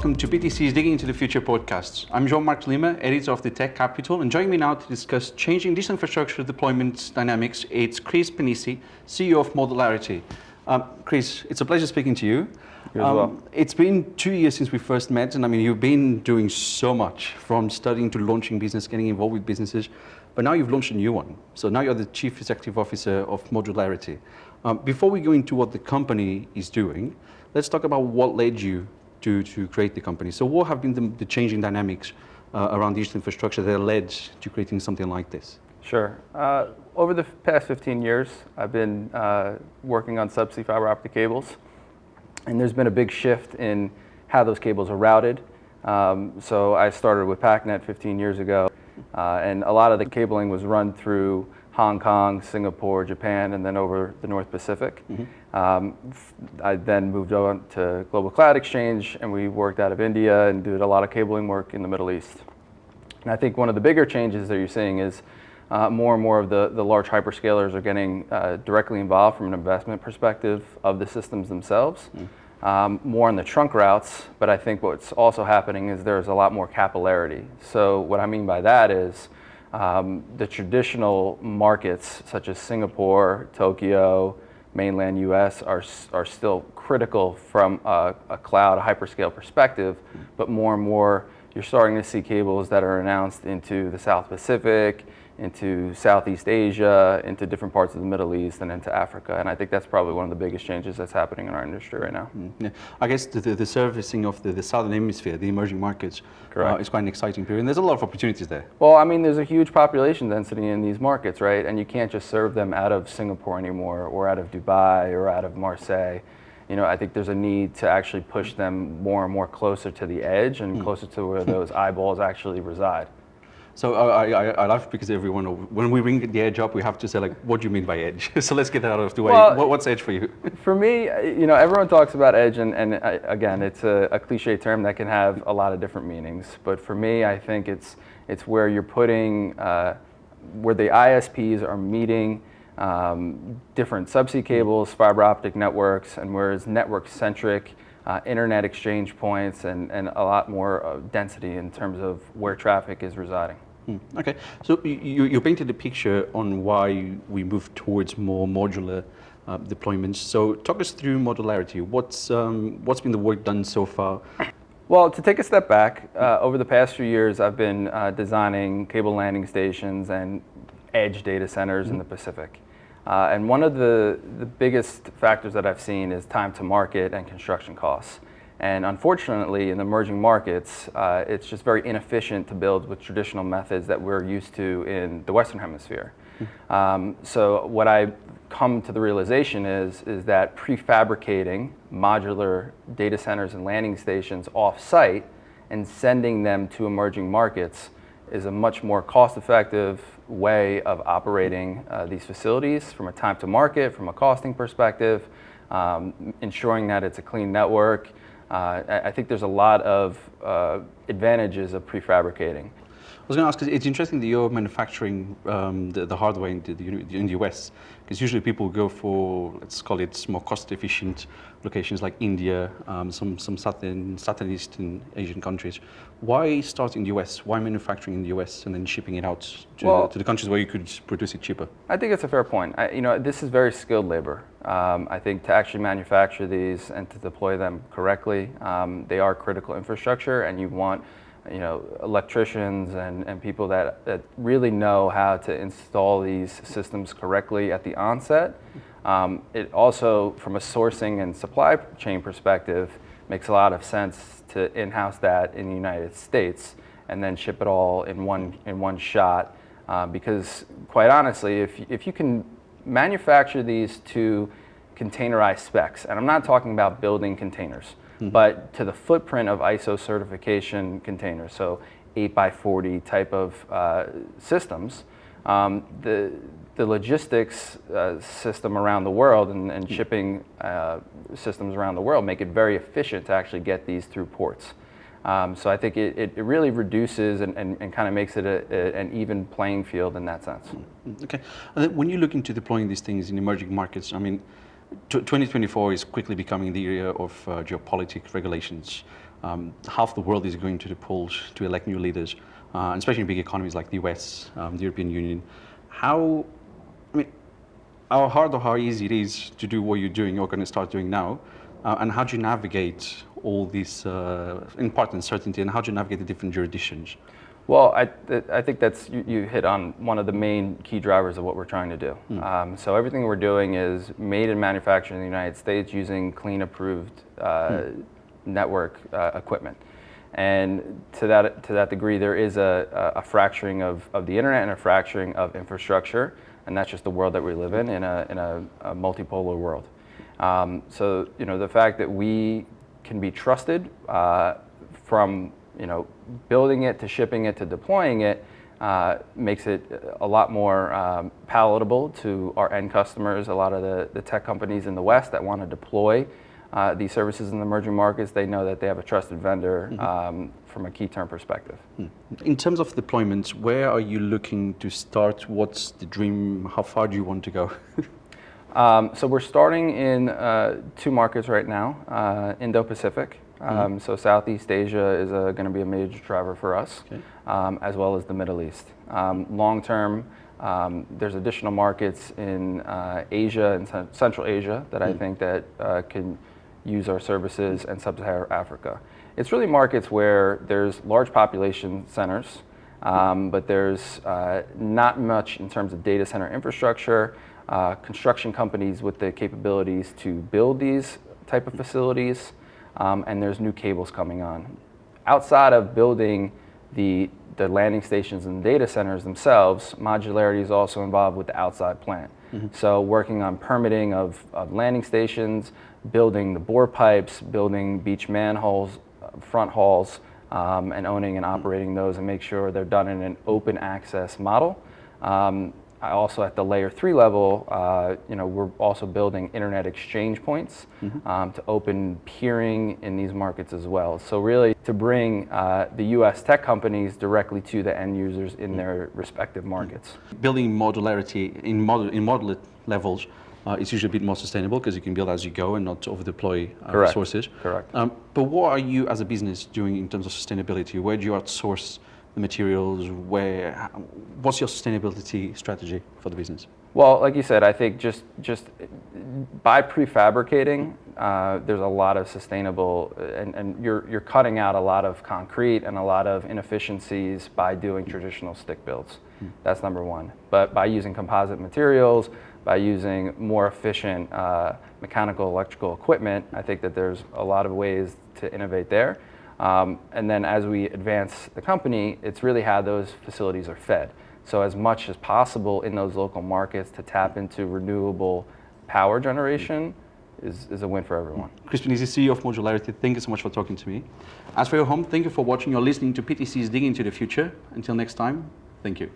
welcome to PTC's Digging into the Future podcast. I'm João Lima, editor of the Tech Capital, and joining me now to discuss changing digital infrastructure deployment dynamics, it's Chris Pennisi, CEO of Modularity. Chris, it's a pleasure speaking to you. You as well. It's been 2 years since we first met, and I mean, you've been doing so much, from studying to launching business, getting involved with businesses, but now you've launched a new one. So now you're the Chief Executive Officer of Modularity. Before we go into what the company is doing, let's talk about what led you to create the company. So what have been the changing dynamics around digital infrastructure that led to creating something like this? Sure. Over the past 15 years, I've been working on subsea fiber optic cables, and there's been a big shift in how those cables are routed. So I started with PACnet 15 years ago, and a lot of the cabling was run through Hong Kong, Singapore, Japan, and then over the North Pacific. I then moved on to Global Cloud Exchange, and we worked out of India and did a lot of cabling work in the Middle East. And I think one of the bigger changes that you're seeing is more and more of the large hyperscalers are getting directly involved from an investment perspective of the systems themselves. More on the trunk routes, but I think what's also happening is there's a lot more capillarity. So what I mean by that is the traditional markets such as Singapore, Tokyo, mainland US are still critical from a cloud, a hyperscale perspective, but more and more you're starting to see cables that are announced into the South Pacific, into Southeast Asia, into different parts of the Middle East, and into Africa. And I think that's probably one of the biggest changes that's happening in our industry right now. Yeah. I guess the servicing of the Southern Hemisphere, the emerging markets, is quite an exciting period. And there's a lot of opportunities there. Well, I mean, there's a huge population density in these markets, right? And you can't just serve them out of Singapore anymore, or out of Dubai, or out of Marseille. You know, I think there's a need to actually push them more and more closer to the edge and closer to where those eyeballs actually reside. So I laugh because everyone, when we bring the edge up, we have to say, like, what do you mean by edge? So let's get that out of the way. Well, what's edge for you? For me, you know, everyone talks about edge, and again, it's a cliche term that can have a lot of different meanings. But for me, I think it's where you're putting, where the ISPs are meeting different subsea cables, fiber optic networks, and where it's network-centric, internet exchange points, and a lot more density in terms of where traffic is residing. Okay, so you painted a picture on why we move towards more modular deployments. So talk us through modularity. What's been the work done so far? Well, to take a step back, over the past few years, I've been designing cable landing stations and edge data centers in the Pacific. And one of the biggest factors that I've seen is time to market and construction costs. And unfortunately, in emerging markets, it's just very inefficient to build with traditional methods that we're used to in the Western Hemisphere. So what I come to the realization is that prefabricating modular data centers and landing stations off-site and sending them to emerging markets is a much more cost-effective way of operating these facilities from a time to market, from a costing perspective, ensuring that it's a clean network. I think there's a lot of advantages of prefabricating. I was going to ask, because it's interesting that you're manufacturing the hardware in the US, because usually people go for, let's call it, more cost-efficient locations like India, some Southeastern Asian countries. Why start in the US? Why manufacturing in the US and then shipping it out to the countries where you could produce it cheaper? I think it's a fair point. You know, this is very skilled labor. I think to actually manufacture these and to deploy them correctly, they are critical infrastructure, and you want, you know, electricians and people that really know how to install these systems correctly at the onset. It also, from a sourcing and supply chain perspective, makes a lot of sense to in-house that in the United States and then ship it all in one shot. Because quite honestly, if you can manufacture these to containerized specs, and I'm not talking about building containers, but to the footprint of ISO certification containers, so 8x40 type of systems, the logistics system around the world and shipping systems around the world make it very efficient to actually get these through ports. So I think it really reduces and kind of makes it an even playing field in that sense. Okay. And then when you look into deploying these things in emerging markets, I mean, 2024 is quickly becoming the year of geopolitical regulations. half the world is going to the polls to elect new leaders, and especially in big economies like the US, the European Union. How hard or how easy it is to do what you're doing, you're going to start doing now, and how do you navigate all this, in part, uncertainty, and how do you navigate the different jurisdictions? Well, I think that's you hit on one of the main key drivers of what we're trying to do. So everything we're doing is made and manufactured in the United States using clean approved network equipment. And to that degree, there is a fracturing of the internet and a fracturing of infrastructure, and that's just the world that we live in a multipolar world. So the fact that we can be trusted from building it to shipping it to deploying it makes it a lot more palatable to our end customers. A lot of the tech companies in the West that want to deploy these services in the emerging markets, they know that they have a trusted vendor from a key term perspective. In terms of deployments, where are you looking to start? What's the dream? How far do you want to go? So we're starting in 2 markets right now, Indo-Pacific. So Southeast Asia is going to be a major driver for us, as well as the Middle East. Long term, there's additional markets in Asia and Central Asia that I think that can use our services, and Sub-Saharan Africa. It's really markets where there's large population centers, but there's not much in terms of data center infrastructure, construction companies with the capabilities to build these type of facilities, and there's new cables coming on. Outside of building the landing stations and data centers themselves, Modularity is also involved with the outside plant. So working on permitting of landing stations, building the bore pipes, building beach manholes, front hauls, and owning and operating those, and make sure they're done in an open access model. I also, at the layer 3 level, we're also building internet exchange points to open peering in these markets as well. So really to bring the US tech companies directly to the end users in their respective markets. Building modularity in modular levels is usually a bit more sustainable because you can build as you go and not over-deploy resources. Correct. But what are you as a business doing in terms of sustainability? Where do you outsource the materials? What's your sustainability strategy for the business? Well, like you said, I think just by prefabricating, there's a lot of sustainable, and you're cutting out a lot of concrete and a lot of inefficiencies by doing traditional stick builds. That's number one. But by using composite materials, by using more efficient mechanical, electrical equipment, I think that there's a lot of ways to innovate there. And then as we advance the company, it's really how those facilities are fed. So as much as possible in those local markets to tap into renewable power generation is a win for everyone. Pennisi, CEO of Modularity, thank you so much for talking to me. As for your home, thank you for watching or listening to PTC's Digging into the Future. Until next time, thank you.